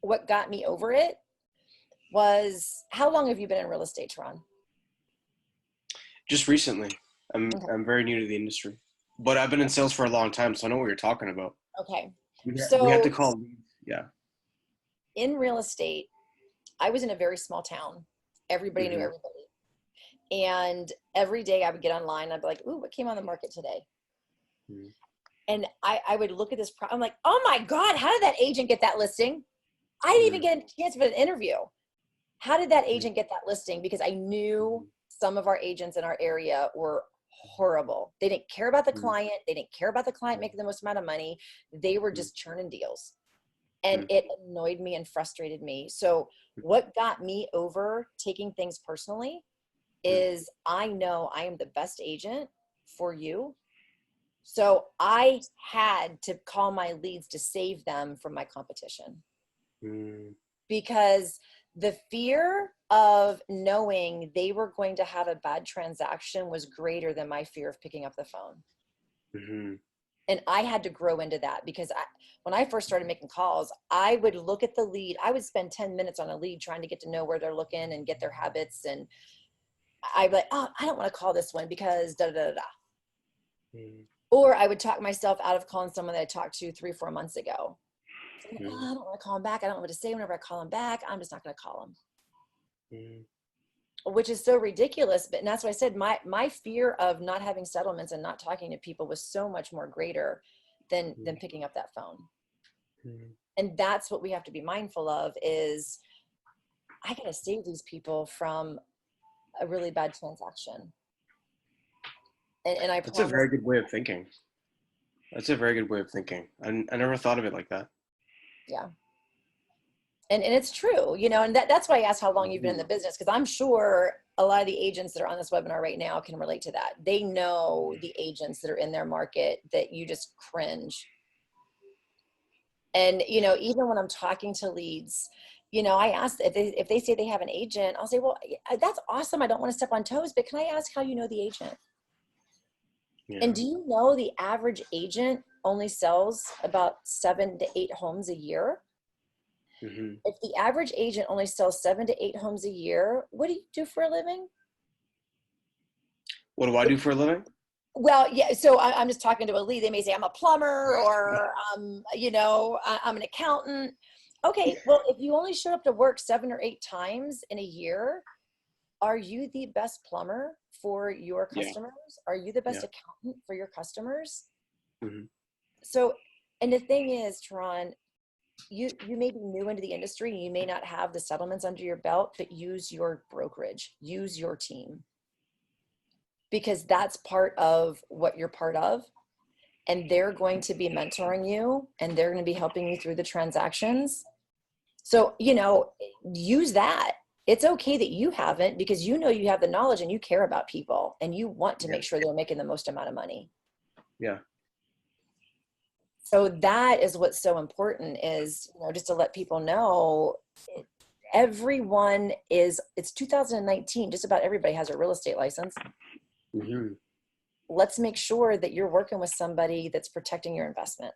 what got me over it was, how long have you been in real estate, Teron? Just recently. Okay. I'm very new to the industry, but I've been in sales for a long time, so I know what you're talking about. Okay. We have to So call leads. Yeah. in real estate, I was in a very small town. Everybody knew Hmm. everybody. And every day I would get online and I'd be like, ooh, what came on the market today? Hmm. And I would look at this, I'm like, oh my God, how did that agent get that listing? I didn't even Hmm. get a chance for an interview. How did that agent get that listing? Because I knew some of our agents in our area were horrible. They didn't care about the Hmm. client. They didn't care about the client making the most amount of money. They were Hmm. just churning deals. And Hmm. it annoyed me and frustrated me. So what got me over taking things personally Hmm. is I know I am the best agent for you. So I had to call my leads to save them from my competition, Hmm. because the fear of knowing they were going to have a bad transaction was greater than my fear of picking up the phone. Hmm. And I had to grow into that, because when I first started making calls, I would look at the lead. I would spend 10 minutes on a lead trying to get to know where they're looking and get their habits. And I'd be like, oh, I don't want to call this one because da da da da. Hmm. Or I would talk myself out of calling someone that I talked to 3-4 months ago. So like, Hmm. oh, I don't want to call him back. I don't know what to say whenever I call him back. I'm just not going to call him, Hmm. which is so ridiculous. But and that's why I said my fear of not having settlements and not talking to people was so much more greater than picking up that phone. Hmm. And that's what we have to be mindful of is I got to save these people from a really bad transaction. And I That's a promise. very good way of thinking. That's a very good way of thinking. I never thought of it like that. Yeah. And it's true, and that's why I asked how long you've been in the Mhm. business, because I'm sure a lot of the agents that are on this webinar right now can relate to that. They know the agents that are in their market that you just cringe. And, even when I'm talking to leads, I ask if they say they have an agent, I'll say, well, that's awesome. I don't want to step on toes, but can I ask how you know the agent? And Yeah. do you know the average agent only sells about 7 to 8 homes a year? Hmm. If the average agent only sells 7 to 8 homes a year, what do you do for a living? What do I do for a living? Well, yeah. So I'm just talking to a lead. They may say I'm a plumber, or I'm an accountant. Okay. Well, if you only show up to work 7 or 8 times in a year, are you the best plumber for your Yeah. customers? Are you the best Yeah. accountant for your customers? Hmm. So, and the thing is, Teron, you may be new into the industry and you may not have the settlements under your belt, but use your brokerage, use your team, because that's part of what you're part of. And they're going to be mentoring you and they're going to be helping you through the transactions. So, use that. It's okay that you haven't, because you have the knowledge and you care about people and you want to Yeah. make sure they're making the most amount of money. Yeah. So that is what's so important is, just to let people know, it's 2019. Just about everybody has a real estate license. Hmm. Let's make sure that you're working with somebody that's protecting your investment.